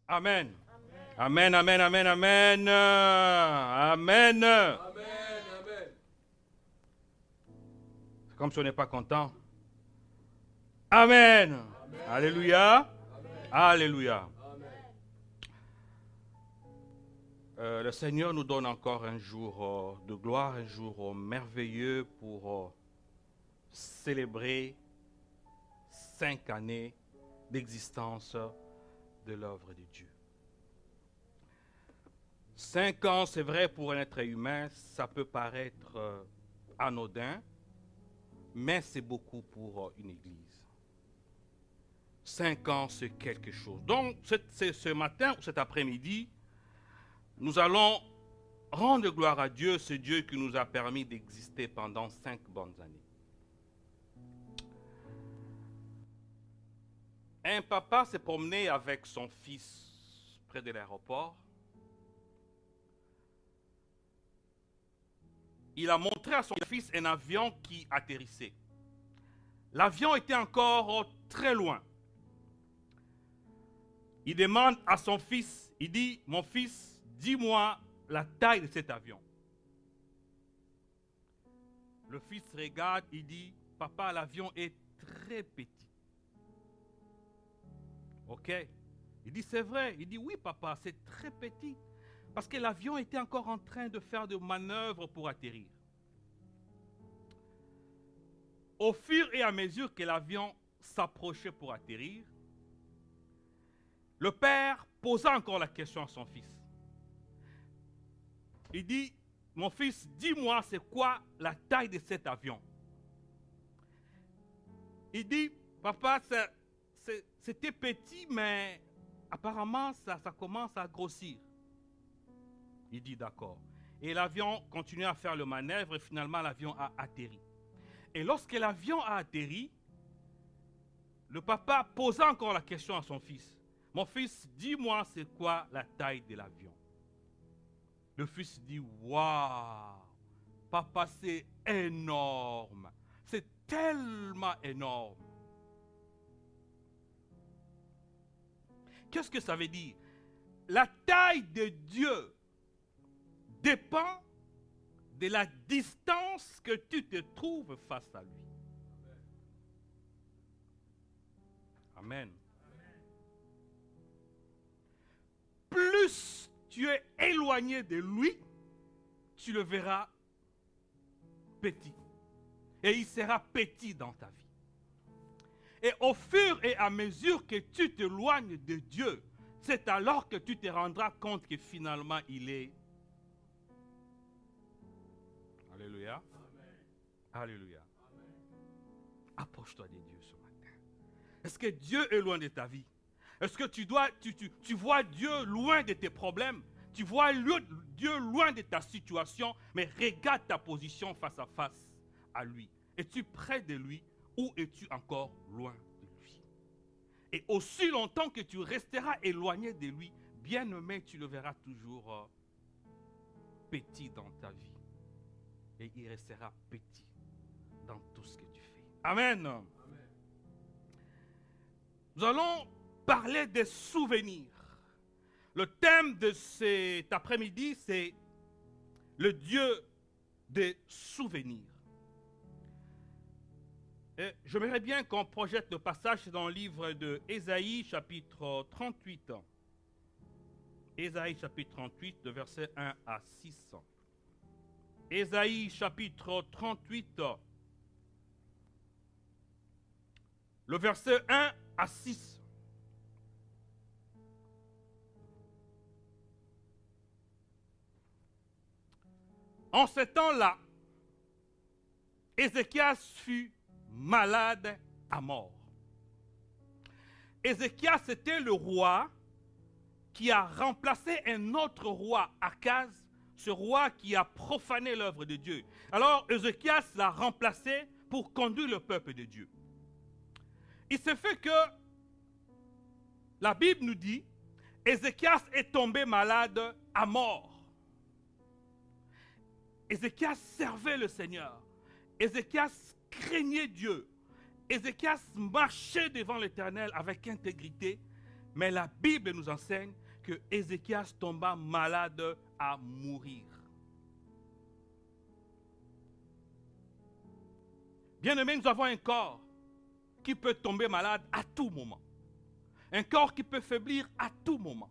Amen. Amen, amen, amen, amen. Amen. Amen, amen. C'est comme si on n'est pas content. Amen. Alléluia. Amen. Alléluia. Amen. Le Seigneur nous donne encore un jour de gloire, un jour merveilleux pour célébrer 5 années d'existence de l'œuvre de Dieu. 5 ans, c'est vrai, pour un être humain, ça peut paraître anodin, mais c'est beaucoup pour une église. 5 ans, c'est quelque chose. Donc, ce matin ou cet après-midi, nous allons rendre gloire à Dieu, ce Dieu qui nous a permis d'exister pendant 5 bonnes années. Un papa s'est promené avec son fils près de l'aéroport. Il a montré à son fils un avion qui atterrissait. L'avion était encore très loin. Il demande à son fils, il dit, mon fils, dis-moi la taille de cet avion. Le fils regarde, il dit, papa, l'avion est très petit. Ok? Il dit, c'est vrai. Il dit, oui, papa, c'est très petit. Parce que l'avion était encore en train de faire des manœuvres pour atterrir. Au fur et à mesure que l'avion s'approchait pour atterrir, le père posa encore la question à son fils. Il dit, mon fils, dis-moi c'est quoi la taille de cet avion? Il dit, papa, c'était petit, mais apparemment ça commence à grossir. Il dit d'accord. Et l'avion continue à faire le manœuvre et finalement l'avion a atterri. Et lorsque l'avion a atterri, le papa posa encore la question à son fils. Mon fils, dis-moi c'est quoi la taille de l'avion? Le fils dit, waouh, papa, c'est énorme. C'est tellement énorme. Qu'est-ce que ça veut dire? La taille de Dieu dépend de la distance que tu te trouves face à lui. Amen. Plus tu es éloigné de lui, tu le verras petit. Et il sera petit dans ta vie. Et au fur et à mesure que tu t'éloignes de Dieu, c'est alors que tu te rendras compte que finalement il est. Alléluia. Amen. Alléluia. Amen. Approche-toi de Dieu ce matin. Est-ce que Dieu est loin de ta vie? Est-ce que tu vois Dieu loin de tes problèmes? Tu vois Dieu loin de ta situation, mais regarde ta position face à lui. Es-tu près de lui ou es-tu encore loin de lui? Et aussi longtemps que tu resteras éloigné de lui, bien-aimé, tu le verras toujours petit dans ta vie. Et il restera petit dans tout ce que tu fais. Amen. Amen. Nous allons parler des souvenirs. Le thème de cet après-midi, c'est le Dieu des souvenirs. Et j'aimerais bien qu'on projette le passage dans le livre de Ésaïe, chapitre 38. Ésaïe, chapitre 38, de versets 1 à 6. Ésaïe, chapitre 38, le verset 1 à 6. En ce temps-là, Ézéchias fut malade à mort. Ézéchias était le roi qui a remplacé un autre roi, Akaz, ce roi qui a profané l'œuvre de Dieu. Alors Ézéchias l'a remplacé pour conduire le peuple de Dieu. Il se fait que la Bible nous dit, Ézéchias est tombé malade à mort. Ézéchias servait le Seigneur. Ézéchias craignait Dieu. Ézéchias marchait devant l'Éternel avec intégrité. Mais la Bible nous enseigne que Ézéchias tomba malade à mourir. Bien-aimés, nous avons un corps qui peut tomber malade à tout moment. Un corps qui peut faiblir à tout moment.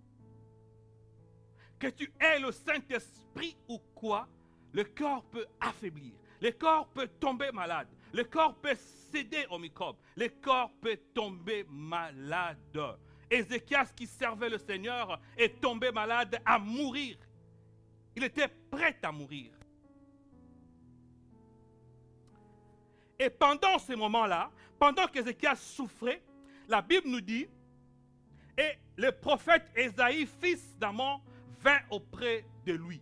Que tu aies le Saint-Esprit ou quoi, le corps peut affaiblir. Le corps peut tomber malade. Le corps peut céder aux microbes. Le corps peut tomber malade. Ézéchias qui servait le Seigneur est tombé malade à mourir. Il était prêt à mourir. Et pendant ce moment-là, pendant qu'Ézéchias souffrait, la Bible nous dit, et le prophète Ésaïe, fils d'Amon, vint auprès de lui.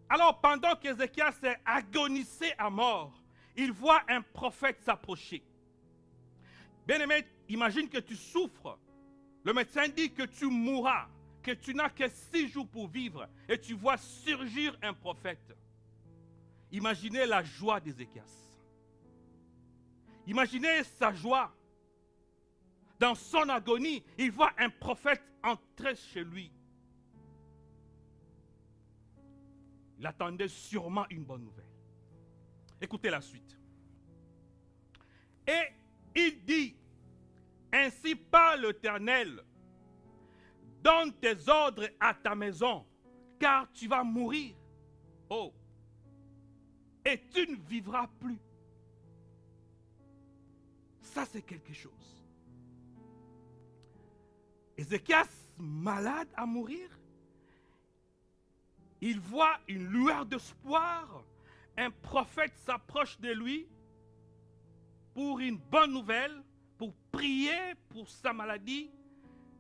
Alors pendant qu'Ézéchias est agonisé à mort, il voit un prophète s'approcher. Bien-aimé, imagine que tu souffres. Le médecin dit que tu mourras, que tu n'as que 6 jours pour vivre, et tu vois surgir un prophète. Imaginez la joie d'Ézéchias. Imaginez sa joie. Dans son agonie, il voit un prophète entrer chez lui. Il attendait sûrement une bonne nouvelle. Écoutez la suite. Et il dit, ainsi parle l'Éternel, donne tes ordres à ta maison, car tu vas mourir. Oh, et tu ne vivras plus. Ça, c'est quelque chose. Ézéchias, malade à mourir, il voit une lueur d'espoir. Un prophète s'approche de lui pour une bonne nouvelle, pour prier pour sa maladie.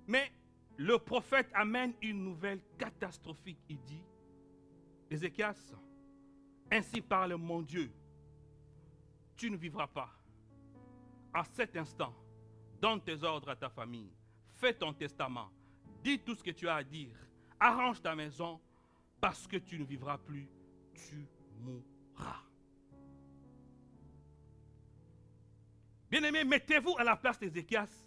Mais le prophète amène une nouvelle catastrophique. Il dit, Ézéchias, ainsi parle mon Dieu, tu ne vivras pas. À cet instant, donne tes ordres à ta famille, fais ton testament, dis tout ce que tu as à dire, arrange ta maison, parce que tu ne vivras plus, tu mourras. Bien-aimés, mettez-vous à la place d'Ézéchias.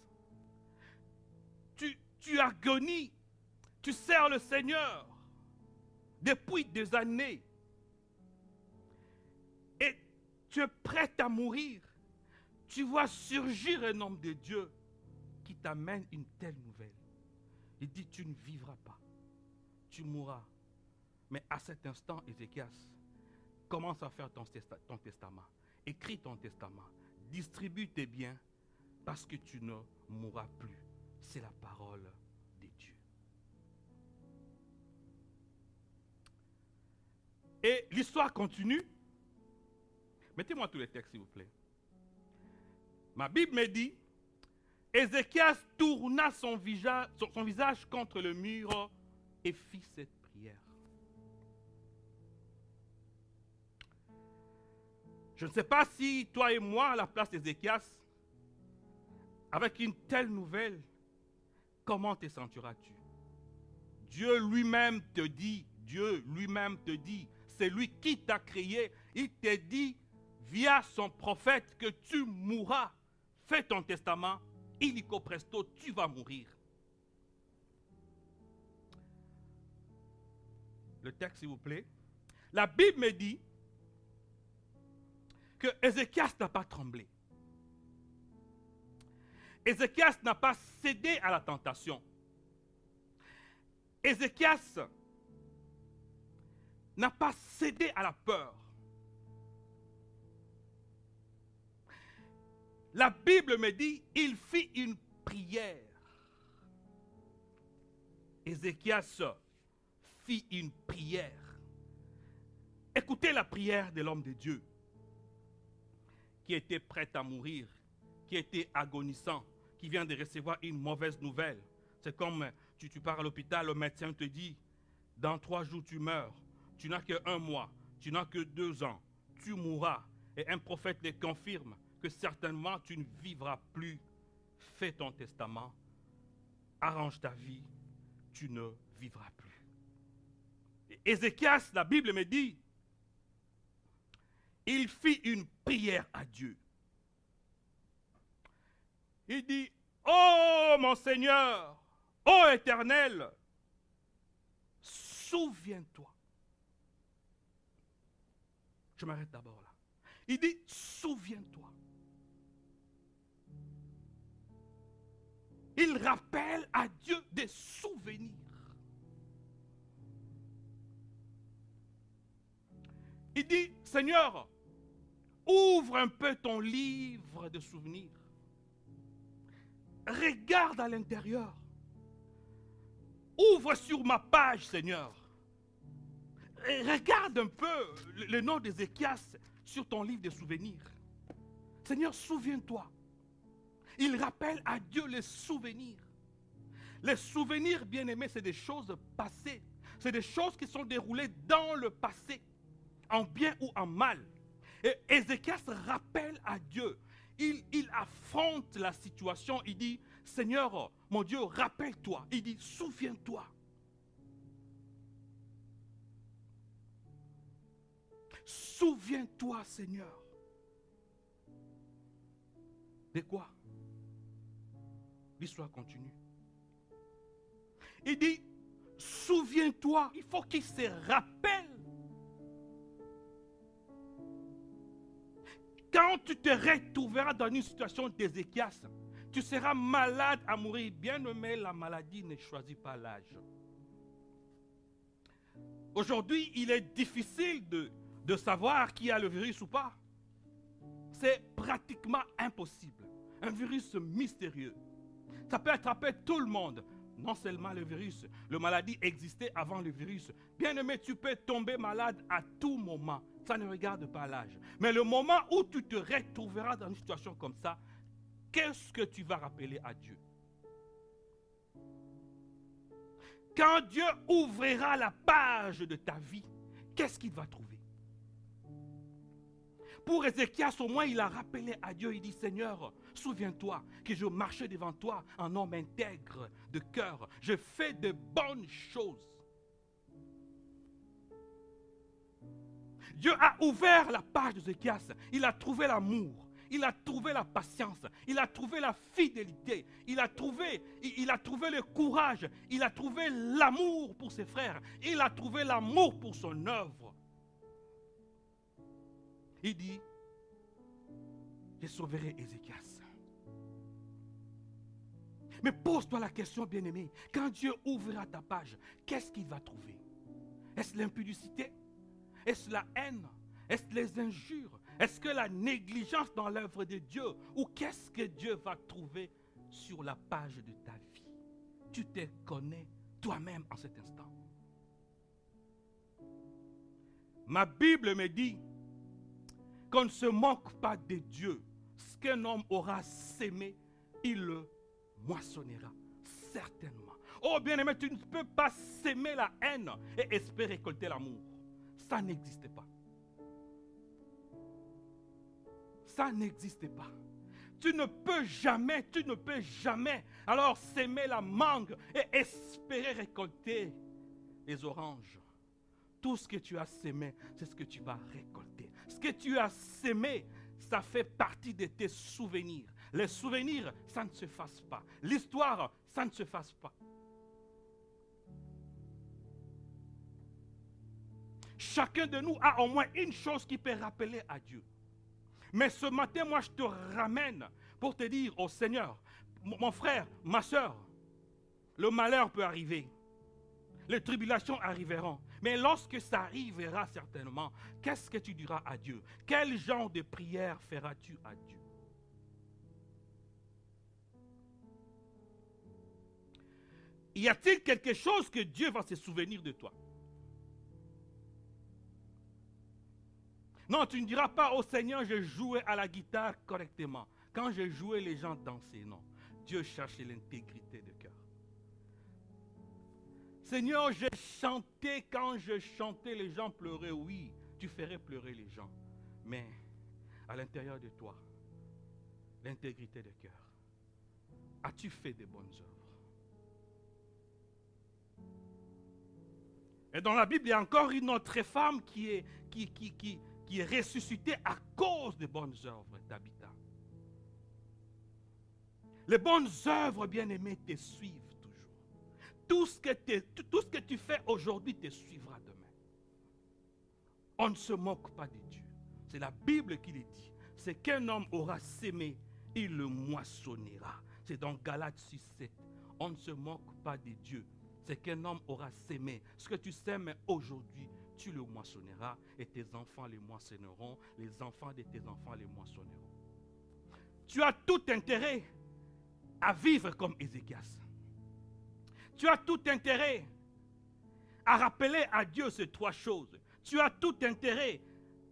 Tu agonies, tu sers le Seigneur depuis des années et tu es prêt à mourir. Tu vois surgir un homme de Dieu qui t'amène une telle nouvelle. Il dit, tu ne vivras pas, tu mourras. Mais à cet instant, Ézéchias, commence à faire ton testament. Écris ton testament. Distribue tes biens parce que tu ne mourras plus. C'est la parole de Dieu. Et l'histoire continue. Mettez-moi tous les textes, s'il vous plaît. Ma Bible me dit, Ézéchias tourna son visage contre le mur et fit cette prière. Je ne sais pas si toi et moi, à la place d'Ézéchias, avec une telle nouvelle, comment te sentiras-tu? Dieu lui-même te dit, c'est lui qui t'a créé. Il te dit via son prophète que tu mourras. Fais ton testament, illico presto, tu vas mourir. Le texte, s'il vous plaît. La Bible me dit que Ézéchias n'a pas tremblé. Ézéchias n'a pas cédé à la tentation. Ézéchias n'a pas cédé à la peur. La Bible me dit, il fit une prière. Ézéchias fit une prière. Écoutez la prière de l'homme de Dieu qui était prêt à mourir, qui était agonisant, qui vient de recevoir une mauvaise nouvelle. C'est comme tu pars à l'hôpital, le médecin te dit, dans 3 jours tu meurs, tu n'as que 1 mois, tu n'as que 2 ans, tu mourras. Et un prophète le confirme que certainement tu ne vivras plus. Fais ton testament, arrange ta vie, tu ne vivras plus. Et Ézéchias, la Bible me dit, il fit une prière à Dieu. Il dit, oh mon Seigneur, Ô Éternel, souviens-toi. Je m'arrête d'abord là. Il dit, souviens-toi. Il rappelle à Dieu des souvenirs. Il dit, Seigneur, ouvre un peu ton livre de souvenirs. Regarde à l'intérieur. Ouvre sur ma page, Seigneur. Et regarde un peu le nom d'Ézéchias sur ton livre de souvenirs. Seigneur, souviens-toi. Il rappelle à Dieu les souvenirs. Les souvenirs, bien-aimés, c'est des choses passées. C'est des choses qui sont déroulées dans le passé, en bien ou en mal. Et Ézéchias rappelle à Dieu. Il affronte la situation. Il dit, Seigneur, mon Dieu, rappelle-toi. Il dit, souviens-toi. Souviens-toi, Seigneur. De quoi? L'histoire continue. Il dit, souviens-toi. Il faut qu'il se rappelle. Quand tu te retrouveras dans une situation d'Ézéchias, tu seras malade à mourir. Bien-aimé, la maladie ne choisit pas l'âge. Aujourd'hui, il est difficile de savoir qui a le virus ou pas. C'est pratiquement impossible. Un virus mystérieux. Ça peut attraper tout le monde. Non seulement le virus, la maladie existait avant le virus. Bien-aimé, tu peux tomber malade à tout moment. Ça ne regarde pas l'âge. Mais le moment où tu te retrouveras dans une situation comme ça, qu'est-ce que tu vas rappeler à Dieu? Quand Dieu ouvrira la page de ta vie, qu'est-ce qu'il va trouver? Pour Ézéchias, au moins, il a rappelé à Dieu, il dit, Seigneur, souviens-toi que je marchais devant toi en homme intègre de cœur. Je fais de bonnes choses. Dieu a ouvert la page d'Ézéchias. Il a trouvé l'amour. Il a trouvé la patience. Il a trouvé la fidélité. Il a trouvé le courage. Il a trouvé l'amour pour ses frères. Il a trouvé l'amour pour son œuvre. Il dit, je sauverai Ézéchias. Mais pose-toi la question, bien-aimé. Quand Dieu ouvrira ta page, qu'est-ce qu'il va trouver? Est-ce l'impudicité? Est-ce la haine? Est-ce les injures? Est-ce que la négligence dans l'œuvre de Dieu? Ou qu'est-ce que Dieu va trouver sur la page de ta vie? Tu te connais toi-même en cet instant. Ma Bible me dit qu'on ne se moque pas de Dieu. Ce qu'un homme aura sémé, il le moissonnera certainement. Oh bien-aimé, tu ne peux pas s'aimer la haine et espérer récolter l'amour. Ça n'existe pas. Ça n'existe pas. Tu ne peux jamais alors s'aimer la mangue et espérer récolter les oranges. Tout ce que tu as sémé, c'est ce que tu vas récolter. Ce que tu as sémé, ça fait partie de tes souvenirs. Les souvenirs, ça ne se fasse pas. L'histoire, ça ne se fasse pas. Chacun de nous a au moins une chose qui peut rappeler à Dieu. Mais ce matin, moi, je te ramène pour te dire, oh Seigneur, mon frère, ma soeur, le malheur peut arriver. Les tribulations arriveront. Mais lorsque ça arrivera certainement, qu'est-ce que tu diras à Dieu? Quel genre de prière feras-tu à Dieu? Y a-t-il quelque chose que Dieu va se souvenir de toi? Non, tu ne diras pas, oh Seigneur, je jouais à la guitare correctement. Quand je jouais, les gens dansaient. Non, Dieu cherchait l'intégrité de cœur. Seigneur, j'ai chanté, quand je chantais, les gens pleuraient. Oui, tu ferais pleurer les gens. Mais à l'intérieur de toi, l'intégrité de cœur. As-tu fait de bonnes œuvres? Et dans la Bible, il y a encore une autre femme qui est ressuscitée à cause des bonnes œuvres d'Habitat. Les bonnes œuvres, bien-aimés, te suivent toujours. tout ce que tu fais aujourd'hui te suivra demain. On ne se moque pas de Dieu. C'est la Bible qui le dit. C'est qu'un homme aura sémé, il le moissonnera. C'est dans Galates 6:7. On ne se moque pas de Dieu. C'est qu'un homme aura sémé. Ce que tu sèmes aujourd'hui, tu le moissonneras et tes enfants les moissonneront. Les enfants de tes enfants les moissonneront. Tu as tout intérêt à vivre comme Ézéchias. Tu as tout intérêt à rappeler à Dieu ces trois choses. Tu as tout intérêt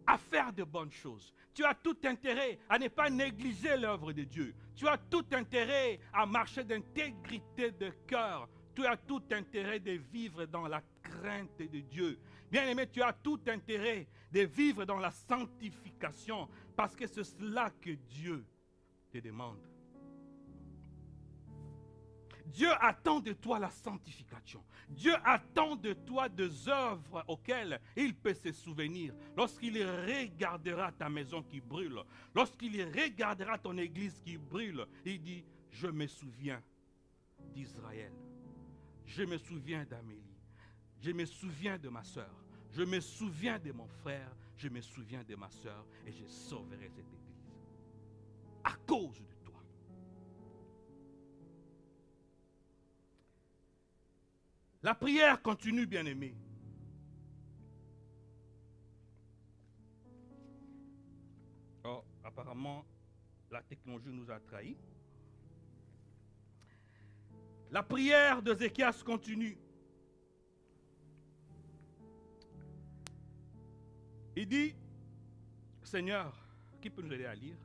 à faire de bonnes choses. Tu as tout intérêt à ne pas négliger l'œuvre de Dieu. Tu as tout intérêt à marcher d'intégrité de cœur. Tu as tout intérêt de vivre dans la crainte de Dieu. Bien-aimé, tu as tout intérêt de vivre dans la sanctification parce que c'est cela que Dieu te demande. Dieu attend de toi la sanctification. Dieu attend de toi des œuvres auxquelles il peut se souvenir. Lorsqu'il regardera ta maison qui brûle, lorsqu'il regardera ton église qui brûle, il dit, je me souviens d'Israël. Je me souviens d'Amélie. Je me souviens de ma soeur. Je me souviens de mon frère. Je me souviens de ma soeur et je sauverai cette église. À cause de toi. La prière continue, bien-aimé. Oh, apparemment, la technologie nous a trahis. La prière d'Ézéchias continue. Il dit, Seigneur, qui peut nous aider à lire?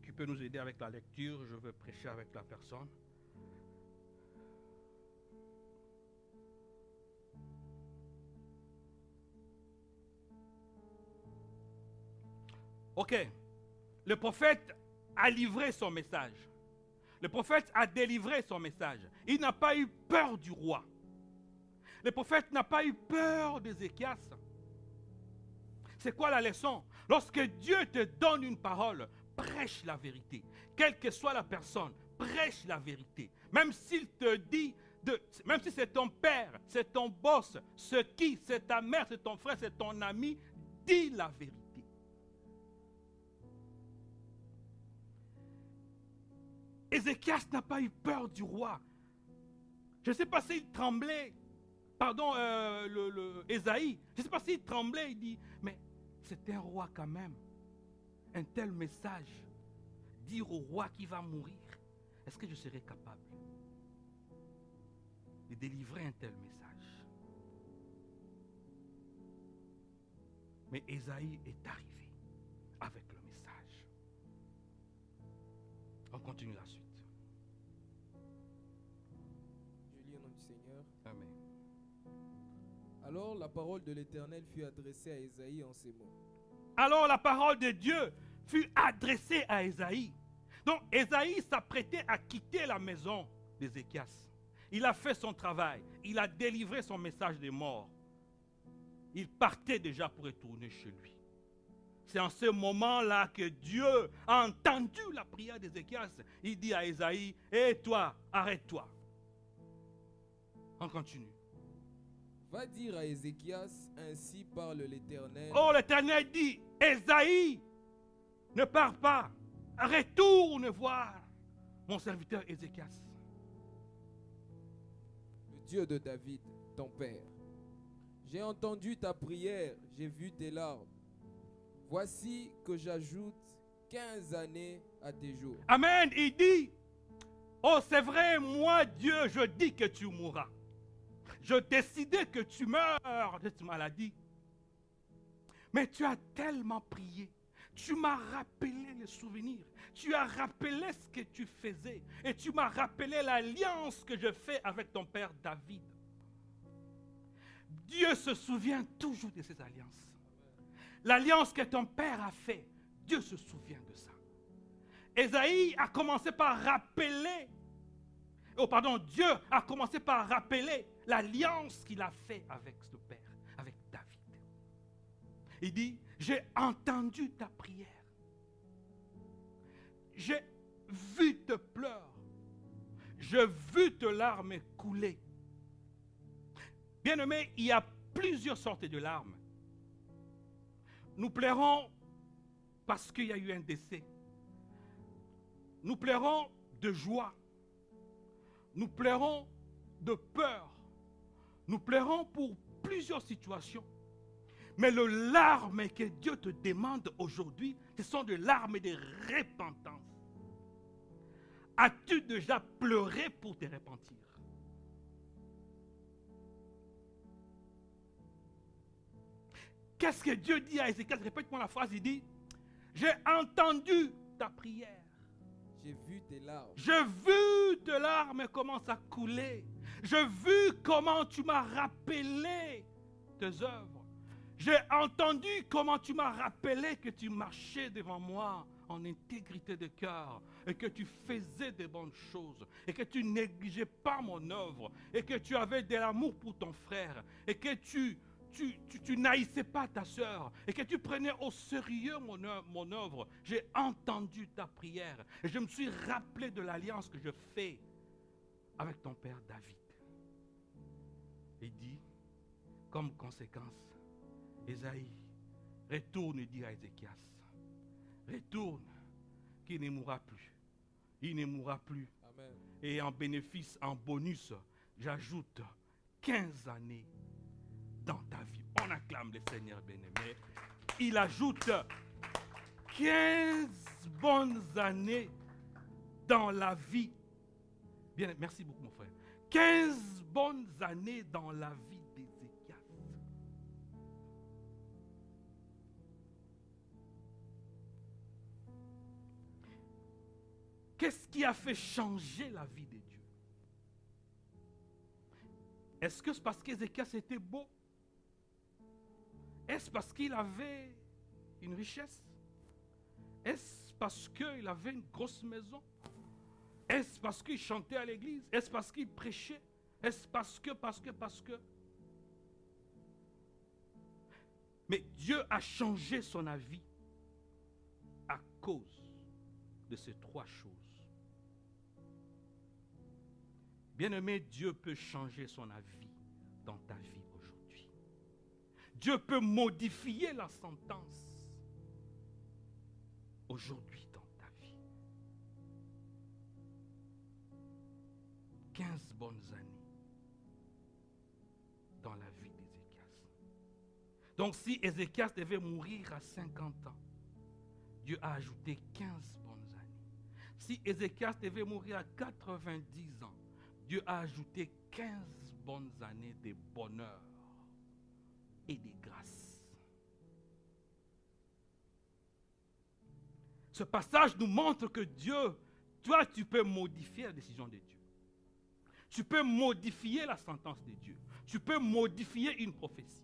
Qui peut nous aider avec la lecture? Je veux prêcher avec la personne. Ok, le prophète a livré son message. Le prophète a délivré son message. Il n'a pas eu peur du roi. Le prophète n'a pas eu peur d'Ézéchias. C'est quoi la leçon? Lorsque Dieu te donne une parole, prêche la vérité. Quelle que soit la personne, prêche la vérité. Même s'il te dit, même si c'est ton père, c'est ton boss, c'est ta mère, c'est ton frère, c'est ton ami, dis la vérité. Ézéchias n'a pas eu peur du roi. Je ne sais pas s'il tremblait. Pardon, Ésaïe. Je ne sais pas s'il tremblait. Il dit, mais c'est un roi quand même. Un tel message. Dire au roi qu'il va mourir. Est-ce que je serais capable de délivrer un tel message? Mais Ésaïe est arrivé avec le message. On continue la suite. Je lis au nom du Seigneur. Amen. Alors la parole de l'Éternel fut adressée à Ésaïe en ces mots. Alors la parole de Dieu fut adressée à Ésaïe. Donc Ésaïe s'apprêtait à quitter la maison d'Ézéchias. Il a fait son travail. Il a délivré son message de mort. Il partait déjà pour retourner chez lui. C'est en ce moment-là que Dieu a entendu la prière d'Ézéchias. Il dit à Ésaïe, hé toi, arrête-toi. On continue. Va dire à Ézéchias, ainsi parle l'Éternel. Oh, l'Éternel dit, Ésaïe, ne pars pas. Retourne voir mon serviteur Ézéchias. Le Dieu de David, ton père. J'ai entendu ta prière, j'ai vu tes larmes. Voici que j'ajoute 15 années à tes jours. Amen. Il dit, oh c'est vrai, moi Dieu, je dis que tu mourras. Je décidais que tu meurs de cette maladie. Mais tu as tellement prié. Tu m'as rappelé les souvenirs. Tu as rappelé ce que tu faisais. Et tu m'as rappelé l'alliance que je fais avec ton père David. Dieu se souvient toujours de ces alliances. L'alliance que ton père a fait, Dieu se souvient de ça. Ésaïe a commencé par rappeler, Dieu a commencé par rappeler l'alliance qu'il a fait avec ce père, avec David. Il dit, j'ai entendu ta prière. J'ai vu tes pleurs. J'ai vu tes larmes couler. Bien-aimé, il y a plusieurs sortes de larmes. Nous pleurons parce qu'il y a eu un décès. Nous pleurons de joie. Nous pleurons de peur. Nous pleurons pour plusieurs situations. Mais les larmes que Dieu te demande aujourd'hui, ce sont des larmes de repentance. As-tu déjà pleuré pour te repentir? Qu'est-ce que Dieu dit à Ézéchias? Répète-moi la phrase, il dit, j'ai entendu ta prière. J'ai vu tes larmes. J'ai vu tes larmes commencent à couler. J'ai vu comment tu m'as rappelé tes œuvres. J'ai entendu comment tu m'as rappelé que tu marchais devant moi en intégrité de cœur et que tu faisais de bonnes choses et que tu négligeais pas mon œuvre et que tu avais de l'amour pour ton frère et que tu n'haïssais pas ta soeur et que tu prenais au sérieux mon œuvre. J'ai entendu ta prière et je me suis rappelé de l'alliance que je fais avec ton père David. Il dit, comme conséquence, Ésaïe, retourne et dit à Ézéchias, retourne, qu'il ne mourra plus. Il ne mourra plus. Amen. Et en bénéfice, en bonus, j'ajoute 15 années dans ta vie. On acclame le Seigneur bien-aimé. Il ajoute 15 bonnes années dans la vie. Bien, merci beaucoup mon frère. 15 bonnes années dans la vie d'Ézéchias. Qu'est-ce qui a fait changer la vie de Dieu? Est-ce que c'est parce qu'Ézéchias était beau? Est-ce parce qu'il avait une richesse? Est-ce parce qu'il avait une grosse maison? Est-ce parce qu'il chantait à l'église? Est-ce parce qu'il prêchait? Est-ce parce que? Mais Dieu a changé son avis à cause de ces trois choses. Bien-aimé, Dieu peut changer son avis dans ta vie aujourd'hui. Dieu peut modifier la sentence aujourd'hui dans ta vie. 15 bonnes années dans la vie d'Ézéchias. Donc si Ézéchias devait mourir à 50 ans, Dieu a ajouté 15 bonnes années. Si Ézéchias devait mourir à 90 ans, Dieu a ajouté 15 bonnes années de bonheur et de grâce. Ce passage nous montre que Dieu, toi, tu peux modifier la décision de Dieu. Tu peux modifier la sentence de Dieu. Tu peux modifier une prophétie.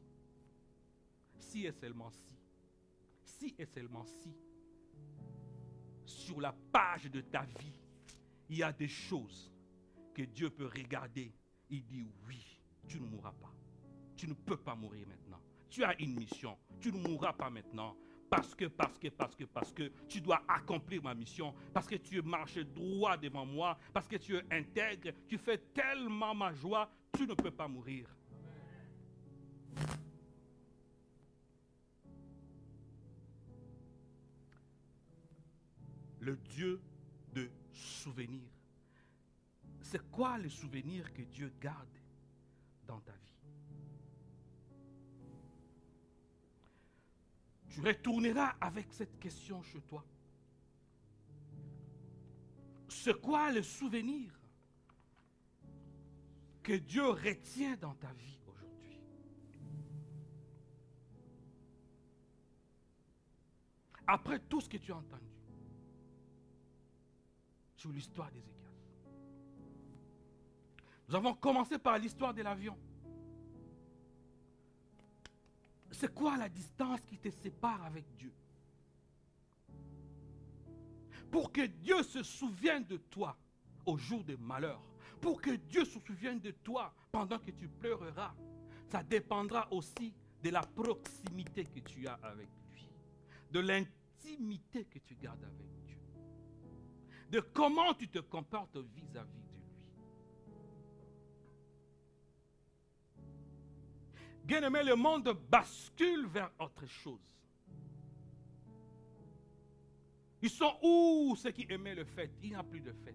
Si et seulement si. Si et seulement si. Sur la page de ta vie, il y a des choses que Dieu peut regarder. Il dit oui, tu ne mourras pas. Tu ne peux pas mourir maintenant. Tu as une mission. Tu ne mourras pas maintenant. Parce que tu dois accomplir ma mission. Parce que tu marches droit devant moi. Parce que tu es intègre. Tu fais tellement ma joie. Tu ne peux pas mourir. Le Dieu de souvenirs. C'est quoi le souvenir que Dieu garde dans ta vie? Tu retourneras avec cette question chez toi. C'est quoi le souvenir que Dieu retient dans ta vie aujourd'hui? Après tout ce que tu as entendu sur l'histoire d'Ézéchias. Nous avons commencé par l'histoire de l'avion. C'est quoi la distance qui te sépare avec Dieu? Pour que Dieu se souvienne de toi au jour de malheur, pour que Dieu se souvienne de toi pendant que tu pleureras, ça dépendra aussi de la proximité que tu as avec lui, de l'intimité que tu gardes avec Dieu, de comment tu te comportes vis-à-vis de lui. Bien-aimé, le monde bascule vers autre chose. Ils sont où ceux qui aimaient le fête? Il n'y a plus de fête.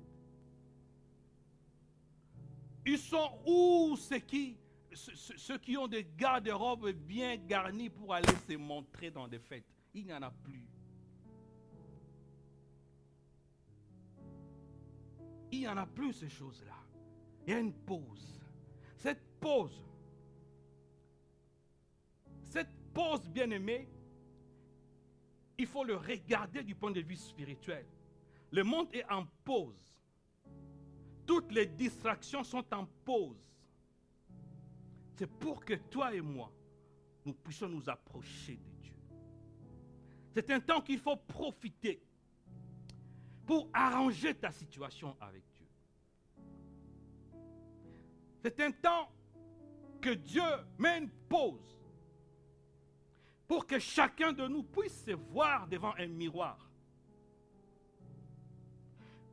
Ils sont où ceux qui ont des garde-robes bien garnis pour aller se montrer dans des fêtes? Il n'y en a plus. Il n'y en a plus ces choses-là. Il y a une pause. Cette pause, bien-aimée, il faut le regarder du point de vue spirituel. Le monde est en pause. Toutes les distractions sont en pause. C'est pour que toi et moi, nous puissions nous approcher de Dieu. C'est un temps qu'il faut profiter pour arranger ta situation avec Dieu. C'est un temps que Dieu met une pause pour que chacun de nous puisse se voir devant un miroir.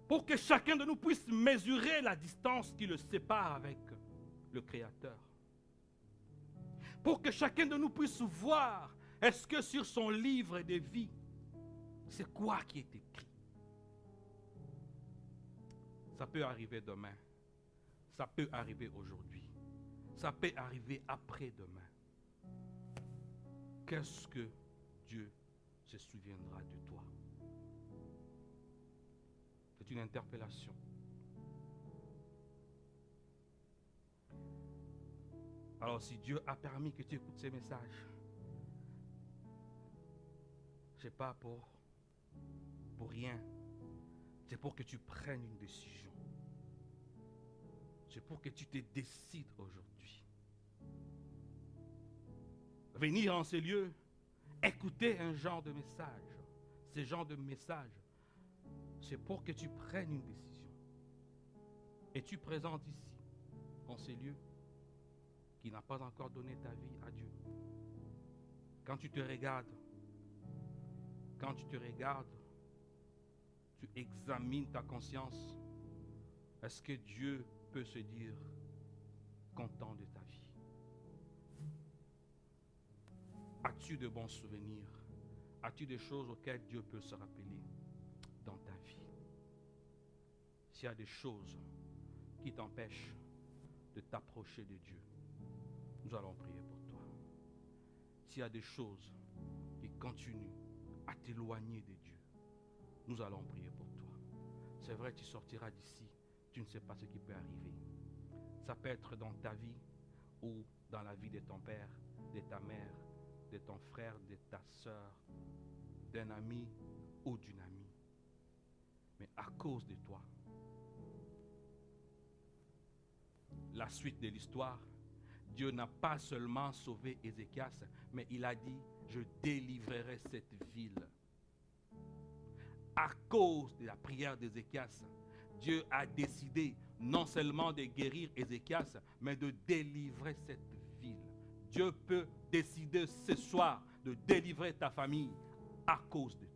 Pour que chacun de nous puisse mesurer la distance qui le sépare avec le Créateur. Pour que chacun de nous puisse voir, est-ce que sur son livre de vie, c'est quoi qui est écrit? Ça peut arriver demain. Ça peut arriver aujourd'hui. Ça peut arriver après-demain. Qu'est-ce que Dieu se souviendra de toi? C'est une interpellation. Alors si Dieu a permis que tu écoutes ces messages, ce n'est pas pour rien. C'est pour que tu prennes une décision. C'est pour que tu te décides aujourd'hui. Venir en ces lieux, écouter un genre de message. Ce genre de message, c'est pour que tu prennes une décision. Et tu présentes ici, en ces lieux, qui n'a pas encore donné ta vie à Dieu. Quand tu te regardes, tu examines ta conscience. Est-ce que Dieu peut se dire content de ta vie? As-tu de bons souvenirs? As-tu des choses auxquelles Dieu peut se rappeler dans ta vie? S'il y a des choses qui t'empêchent de t'approcher de Dieu, nous allons prier pour toi. S'il y a des choses qui continuent à t'éloigner de Dieu, nous allons prier pour toi. C'est vrai, tu sortiras d'ici, tu ne sais pas ce qui peut arriver. Ça peut être dans ta vie ou dans la vie de ton père, de ta mère, de ton frère, de ta soeur, d'un ami ou d'une amie. Mais à cause de toi, la suite de l'histoire, Dieu n'a pas seulement sauvé Ézéchias, mais il a dit, je délivrerai cette ville. À cause de la prière d'Ézéchias, Dieu a décidé non seulement de guérir Ézéchias, mais de délivrer cette ville. Dieu peut décider ce soir de délivrer ta famille à cause de toi.